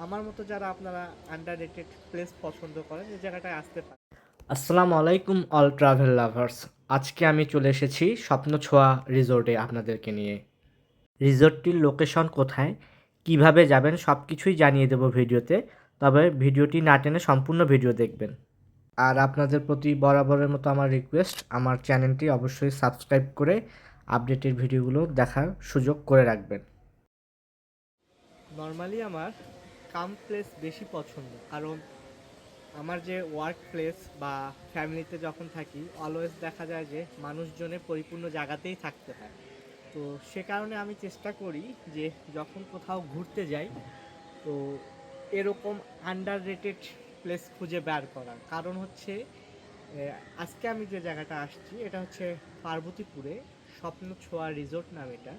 আমার মতো যারা আপনারা আন্ডাররেটেড প্লেস পছন্দ করেন এই জায়গাটায় আসতে পারেন। আসসালামু আলাইকুম অল ট্রাভেল লাভার্স। আজকে আমি চলে এসেছি স্বপ্ন ছোঁয়া রিসোর্টে আপনাদেরকে নিয়ে। রিসোর্টটির লোকেশন কোথায়, কিভাবে যাবেন সব কিছুই জানিয়ে দেবো ভিডিওতে। তবে ভিডিওটি না টেনে সম্পূর্ণ ভিডিও দেখবেন। আর আপনাদের প্রতি বরাবরের মতো আমার রিকোয়েস্ট, আমার চ্যানেলটি অবশ্যই সাবস্ক্রাইব করে আপডেটের ভিডিওগুলো দেখার সুযোগ করে রাখবেন। নর্মালি আমার কাম প্লেস বেশি পছন্দ, কারণ আমার যে ওয়ার্ক প্লেস বা ফ্যামিলিতে যখন থাকি অলওয়েজ দেখা যায় যে মানুষজনে পরিপূর্ণ জায়গাতেই থাকতে হয়। তো সে কারণে আমি চেষ্টা করি যে যখন কোথাও ঘুরতে যাই তো এরকম আন্ডাররেটেড প্লেস খুঁজে বের করার কারণ হচ্ছে আজকে আমি যে জায়গাটা আসছি এটা হচ্ছে পার্বতীপুরে স্বপ্ন ছোঁয়া রিসোর্ট নাম। এটা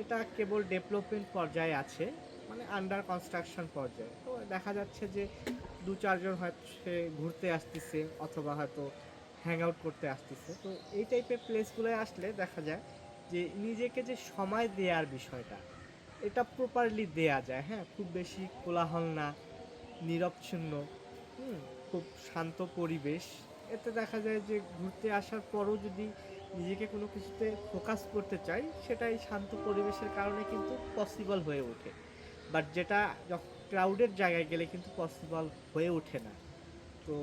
এটা কেবল ডেভেলপমেন্ট পর্যায়ে আছে, মানে আন্ডার কনস্ট্রাকশন পর্যায়ে। তো দেখা যাচ্ছে যে দু চারজন হয়তো সে ঘুরতে আসতেছে অথবা হয়তো হ্যাং আউট করতে আসতেছে। তো এই টাইপের প্লেসগুলোয় আসলে দেখা যায় যে নিজেকে যে সময় দেওয়ার বিষয়টা এটা প্রপারলি দেয়া যায়। হ্যাঁ, খুব বেশি কোলাহল না, নিরবচ্ছিন্ন, খুব শান্ত পরিবেশ। এতে দেখা যায় যে ঘুরতে আসার পরও যদি নিজেকে কোনো কিছুতে ফোকাস করতে চাই সেটা এই শান্ত পরিবেশের কারণে কিন্তু পসিবল হয়ে ওঠে। বাট যেটা ক্রাউডেড জায়গায় গেলে কিন্তু পসিবল হয়ে ওঠে না। তো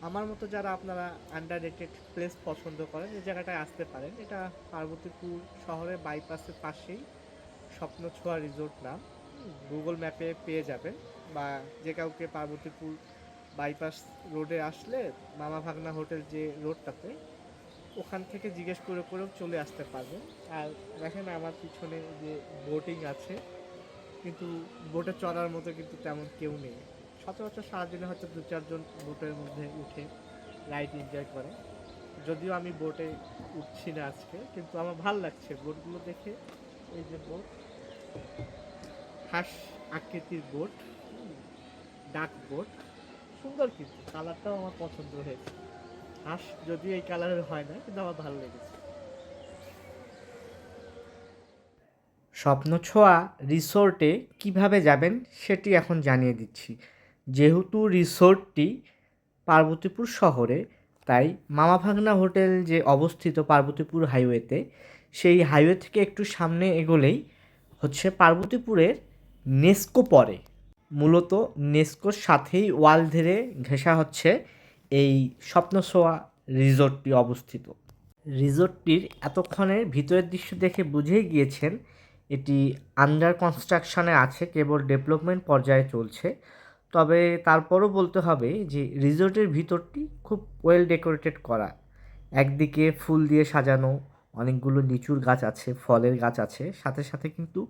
আমার মতো যারা আপনারা আন্ডাররেটেড প্লেস পছন্দ করেন এই জায়গাটায় আসতে পারেন। এটা পার্বতীপুর শহরের বাইপাসের পাশেই স্বপ্ন ছোঁয়া রিসোর্ট নাম। গুগল ম্যাপে পেয়ে যাবেন, বা যে কাউকে পার্বতীপুর বাইপাস রোডে আসলে মামা ভাগনা হোটেল যে রোডটাতে ওখান থেকে জিজ্ঞেস করে করেও চলে আসতে পারবেন। আর দেখেন আমার পিছনে যে বোটিং আছে, কিন্তু বোটে চড়ার মতো কিন্তু তেমন কেউ নেই। সচরাচর সারাদিনে হয়তো দু চারজন বোটের মধ্যে উঠে রাইড এনজয় করে। যদিও আমি বোটে উঠছি না আজকে, কিন্তু আমার ভাল লাগছে বোটগুলো দেখে। এই যে বোট, হাঁস আকৃতির বোট, ডাক বোট, সুন্দর, কিন্তু কালারটাও আমার পছন্দ হয়েছে। হাঁস যদিও এই কালারের হয় না, কিন্তু আমার ভালো লেগেছে। স্বপ্ন ছোঁয়া রিসোর্টে কিভাবে যাবেন সেটি এখন জানিয়ে দিচ্ছি। যেহেতু রিসোর্টটি পার্বতীপুর শহরে, তাই মামা ভাগনা হোটেল যে অবস্থিত পার্বতীপুর হাইওয়েতে, সেই হাইওয়ে থেকে একটু সামনে এগোলেই হচ্ছে পার্বতীপুরের নেস্কো পড়ে। মূলত নেস্কোর সাথেই ওয়াল ধরে ঘেঁষা হচ্ছে এই স্বপ্ন ছোঁয়া রিসোর্টটি অবস্থিত। রিসোর্টটির এতক্ষণের ভিতরের দৃশ্য দেখে বুঝেই গিয়েছেন এটি আন্ডার কনস্ট্রাকশনে আছে, কেবল ডেভেলপমেন্ট পর্যায়ে চলছে। তবে তারপরও বলতে হবে যে রিসোর্টের ভিতরটি খুব ওয়েল ডেকোরেটেড করা। একদিকে ফুল দিয়ে সাজানো, অনেকগুলো লিচুর গাছ আছে, ফলের গাছ আছে, সাথে সাথে কিন্তু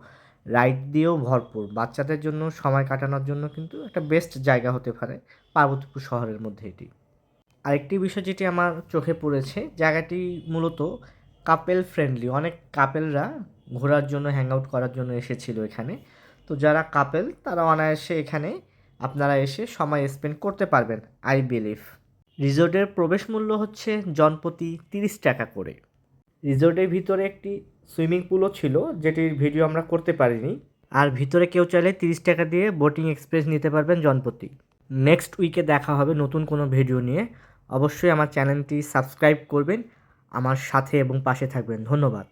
রাইড দিয়েও ভরপুর। বাচ্চাদের জন্য সময় কাটানোর জন্য কিন্তু একটা বেস্ট জায়গা হতে পারে পার্বতীপুর শহরের মধ্যে এটি। আরেকটি বিষয় যেটি আমার চোখে পড়েছে, জায়গাটি মূলত কাপেল ফ্রেন্ডলি। অনেক কাপেলরা ঘোরার জন্য, হ্যাং আউট করার জন্য এসেছিল এখানে। তো যারা কাপেল তারা অনায়াসে এখানে আপনারা এসে সময় স্পেন্ড করতে পারবেন আই বিলিভ। রিসোর্টের প্রবেশ মূল্য হচ্ছে জনপ্রতি 30 টাকা করে। রিসোর্টের ভিতরে একটি সুইমিং পুলও ছিল, যেটির ভিডিও আমরা করতে পারিনি। আর ভিতরে কেউ চাইলে 30 টাকা দিয়ে বোটিং এক্সপ্রেস নিতে পারবেন জনপ্রতি। নেক্সট উইকে দেখা হবে নতুন কোনো ভিডিও নিয়ে। অবশ্যই আমার চ্যানেলটি সাবস্ক্রাইব করবেন, আমার সাথে এবং পাশে থাকবেন। ধন্যবাদ।